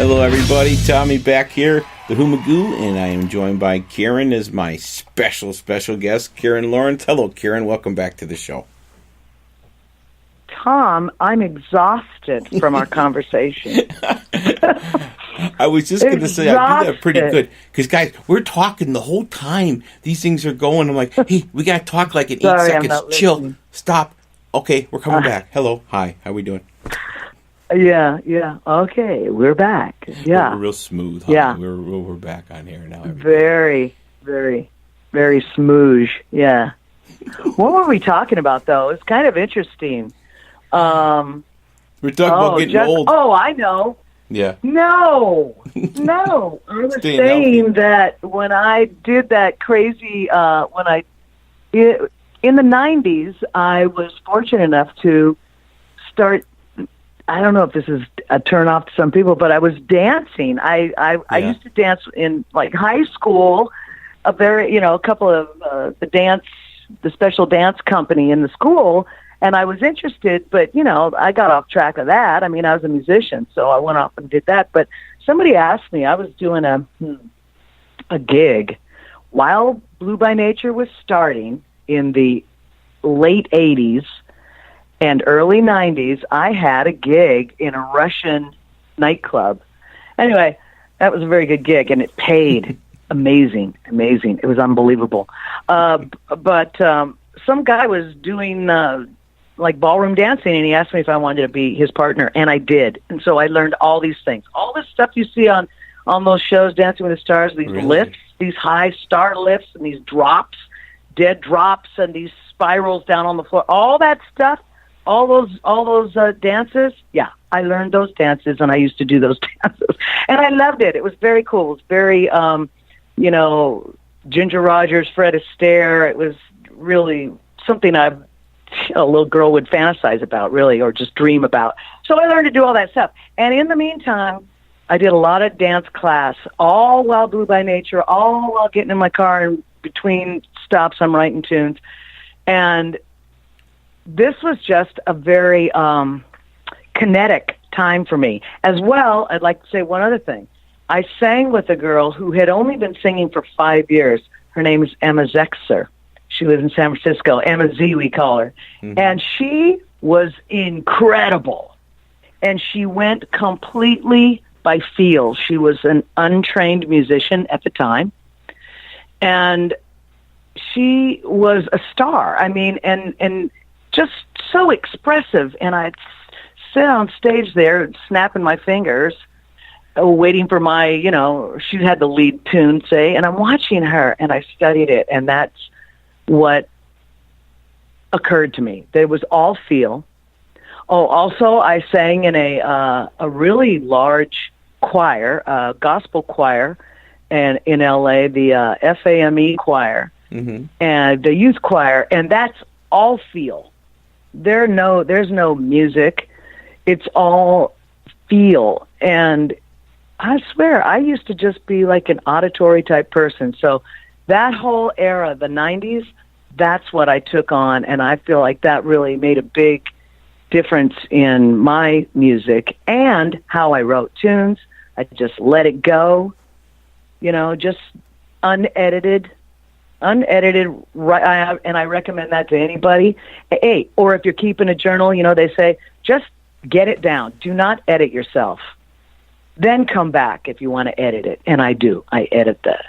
Hello, everybody. Tommy back here, the Whomagoo, and I am joined by Karen as my special guest, Karen Lawrence. Hello, Karen. Welcome back to the show. Tom, I'm exhausted from our conversation. I was just going to say, I do that pretty good. Because, guys, we're talking the whole time. These things are going. I'm like, hey, we got to talk like in 8 seconds. Chill. Listening. Stop. Okay, we're coming back. Hello. Hi. How we doing? Yeah. Okay, we're back. Yeah. We're real smooth. Huh? Yeah. We're back on here now. Very, very, very smooth. Yeah. What were we talking about, though? It's kind of interesting. We're talking about getting old. Oh, I know. Yeah. No. I was saying that when I did that crazy, in the 90s, I was fortunate enough to start, I don't know if this is a turn off to some people, but I was dancing. I used to dance in like high school, a couple of the special dance company in the school. And I was interested, but, I got off track of that. I mean, I was a musician, so I went off and did that. But somebody asked me, I was doing a gig while Blue by Nature was starting in the late 80s and early 90s. I had a gig in a Russian nightclub. Anyway, that was a very good gig, and it paid amazing. It was unbelievable. But some guy was doing like ballroom dancing, and he asked me if I wanted to be his partner, and I did. And so I learned all these things, all this stuff you see on those shows, Dancing with the Stars, these lifts, these high star lifts, and these drops, dead drops, and these spirals down on the floor, all that stuff, all those dances. Yeah, I learned those dances, and I used to do those dances, and I loved it. It was very cool. It was very, Ginger Rogers, Fred Astaire. It was really something a little girl would fantasize about, really, or just dream about. So I learned to do all that stuff. And in the meantime, I did a lot of dance class, all while Blue by Nature, all while getting in my car, and between stops I'm writing tunes. And this was just a very kinetic time for me. As well, I'd like to say one other thing. I sang with a girl who had only been singing for 5 years. Her name is Emma Zexer. She lives in San Francisco. Emma Z, we call her. Mm-hmm. And she was incredible. And she went completely by feel. She was an untrained musician at the time. And she was a star. I mean, and just so expressive. And I'd sit on stage there, snapping my fingers, waiting for my, she had the lead tune, say, and I'm watching her, and I studied it, and that's what occurred to me. It was all feel. Oh, also, I sang in a really large choir, gospel choir, and in L.A., the FAME choir, mm-hmm. and the youth choir, and that's all feel. There's no music. It's all feel. And I swear, I used to just be like an auditory type person. So that whole era, the 90s, that's what I took on, and I feel like that really made a big difference in my music and how I wrote tunes. I just let it go, just unedited, right? And I recommend that to anybody. Hey, or if you're keeping a journal, they say, just get it down. Do not edit yourself. Then come back if you want to edit it. And I do. I edit the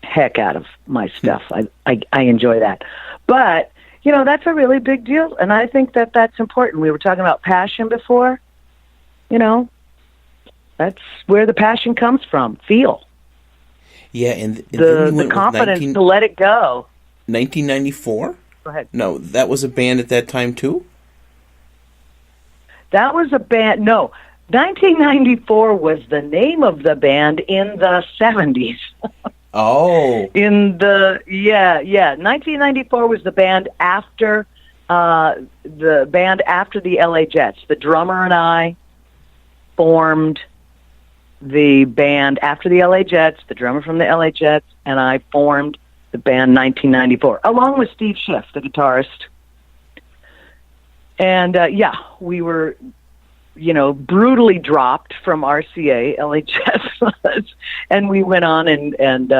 heck out of my stuff. I enjoy that. But, that's a really big deal. And I think that that's important. We were talking about passion before. That's where the passion comes from. Feel. Yeah, and the confidence to let it go. 1994? Go ahead. No, that was a band at that time, too? That was a band. No. 1994 was the name of the band in the 70s. Oh. 1994 was the band after the LA Jets. The drummer and I formed the band after the LA Jets, the drummer from the LA Jets, and I formed the band 1994, along with Steve Schiff, the guitarist. And, we were brutally dropped from RCA, LHS, and we went on and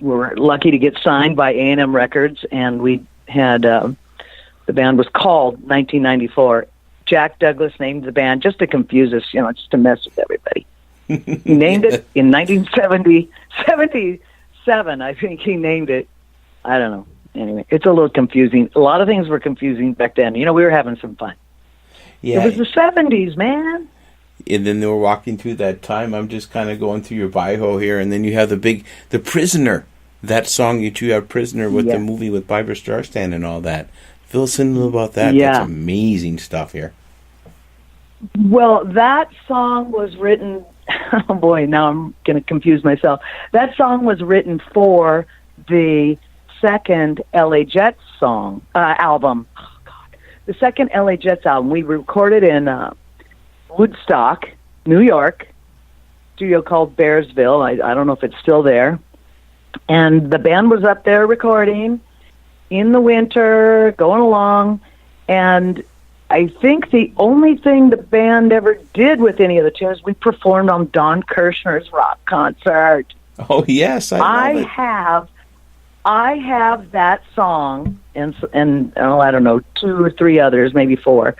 were lucky to get signed by A&M Records, and we had the band was called 1994. Jack Douglas named the band just to confuse us, just to mess with everybody. He named it in 1977. I think he named it. I don't know. Anyway, it's a little confusing. A lot of things were confusing back then. We were having some fun. Yeah. It was the 70s, man. And then they were walking through that time. I'm just kind of going through your bio here, and then you have The Prisoner. That song that you have, Prisoner, with the movie with Barbra Streisand and all that. Fill us in about that. Yeah. That's amazing stuff here. Well, that song was written... Oh, boy, now I'm going to confuse myself. That song was written for the second L.A. Jets album. Oh, God. The second L.A. Jets album. We recorded in Woodstock, New York, studio called Bearsville. I don't know if it's still there. And the band was up there recording in the winter, going along, and I think the only thing the band ever did with any of the tunes, we performed on Don Kirshner's rock concert. Oh, yes, I have that song, and I don't know, 2 or 3 others, maybe 4.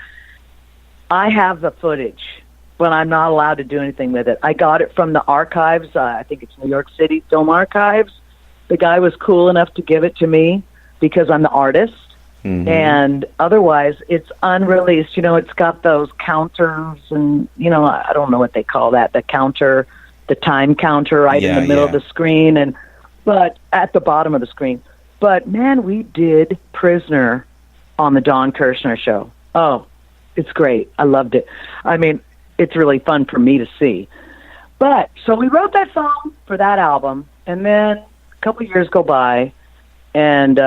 I have the footage, but I'm not allowed to do anything with it. I got it from the archives. I think it's New York City Film Archives. The guy was cool enough to give it to me because I'm the artist. Mm-hmm. And otherwise, it's unreleased. It's got those counters and, I don't know what they call that, the time counter right in the middle of the screen, but at the bottom of the screen. But, man, we did Prisoner on the Don Kirshner show. Oh, it's great. I loved it. I mean, it's really fun for me to see. But, so we wrote that song for that album, and then a couple years go by, and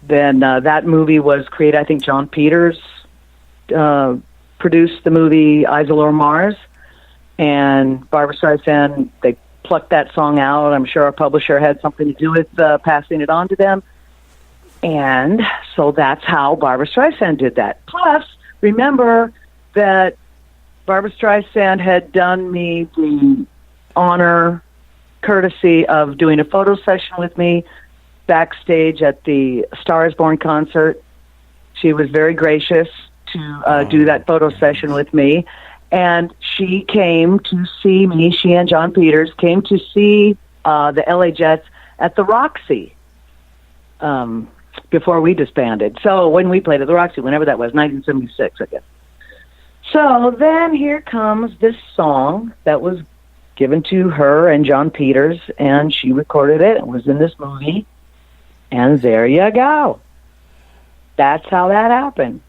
then that movie was created. I think John Peters produced the movie Eyes of Lower Mars, and Barbra Streisand, they plucked that song out. I'm sure our publisher had something to do with passing it on to them. And so that's how Barbra Streisand did that. Plus, remember that Barbra Streisand had done me the honor, courtesy of doing a photo session with me backstage at the Star is Born concert. She was very gracious to do that photo session with me. And she came to see me, she and John Peters came to see the LA Jets at the Roxy before we disbanded. So when we played at the Roxy, whenever that was, 1976, I guess. So then here comes this song that was given to her and John Peters, and she recorded it. It was in this movie. And there you go. That's how that happened.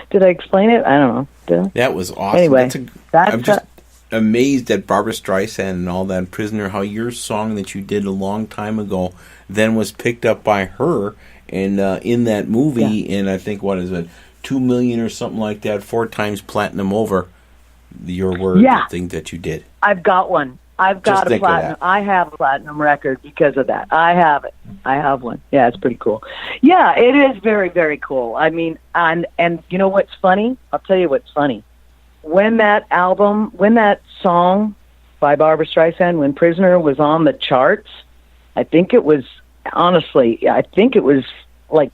Did I explain it? I don't know. That was awesome. Anyway, I'm just amazed at Barbra Streisand and all that, Prisoner, how your song that you did a long time ago then was picked up by her and in that movie, and I think, what is it, 2 million or something like that, 4 times platinum over your word, the thing that you did. I've got one. I've got a platinum. I have a platinum record because of that. I have it. I have one. Yeah, it's pretty cool. Yeah, it is very, very cool. I mean, and you know what's funny? I'll tell you what's funny. When that song by Barbra Streisand, when Prisoner was on the charts, I think it was, honestly, like,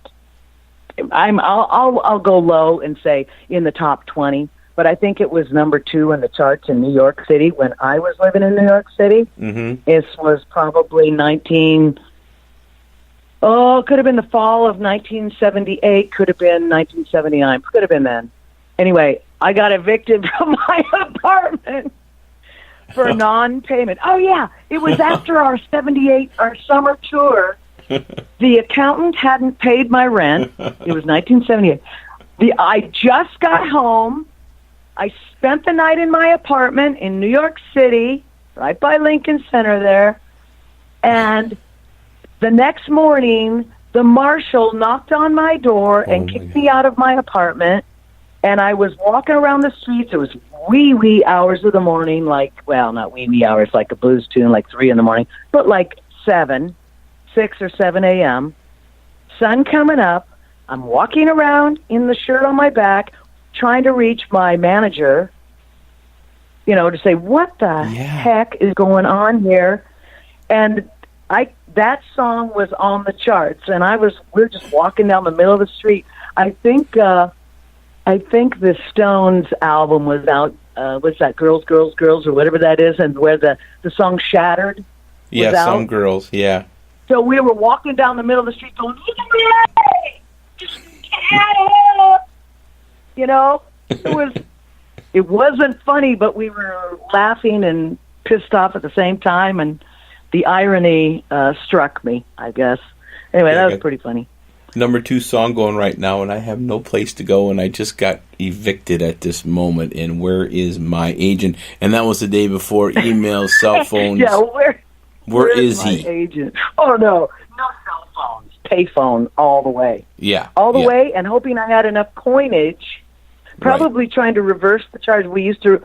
I'll go low and say in the top 20. But I think it was number 2 in the charts in New York City when I was living in New York City. Mm-hmm. This was probably could have been the fall of 1978, could have been 1979, could have been then. Anyway, I got evicted from my apartment for non-payment. Oh, yeah, it was after our summer tour. The accountant hadn't paid my rent. It was 1978. I just got home. I spent the night in my apartment in New York City, right by Lincoln Center there, and the next morning, the marshal knocked on my door and kicked me out of my apartment, and I was walking around the streets. It was wee hours of the morning, not wee hours, like a blues tune, like 3 in the morning, but like 6 or 7 a.m., sun coming up. I'm walking around in the shirt on my back, trying to reach my manager, to say, what the heck is going on here? And that song was on the charts, and we're just walking down the middle of the street. I think the Stones album was out. What's that? Girls, Girls, Girls, or whatever that is, and where the song Shattered. Yeah, some girls. Yeah. So we were walking down the middle of the street, going, "Look at me! Just get up!" It wasn't funny, but we were laughing and pissed off at the same time, and the irony struck me, I guess. Anyway, that was pretty funny. Number 2 song going right now, and I have no place to go, and I just got evicted at this moment, and where is my agent? And that was the day before emails, cell phones. Yeah, where is my he? Agent? Oh, no cell phones. Payphone all the way. Yeah. All the way, and hoping I had enough coinage. Probably trying to reverse the charge. We used to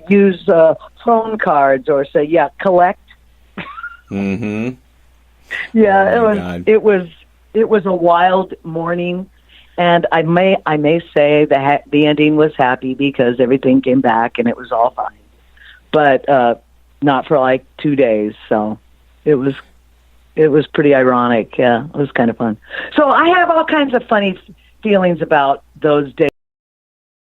use phone cards or say, collect. Mm-hmm. Yeah, it was a wild morning, and I may say that the ending was happy because everything came back and it was all fine, but not for like 2 days. So it was pretty ironic. Yeah, it was kind of fun. So I have all kinds of funny feelings about those days.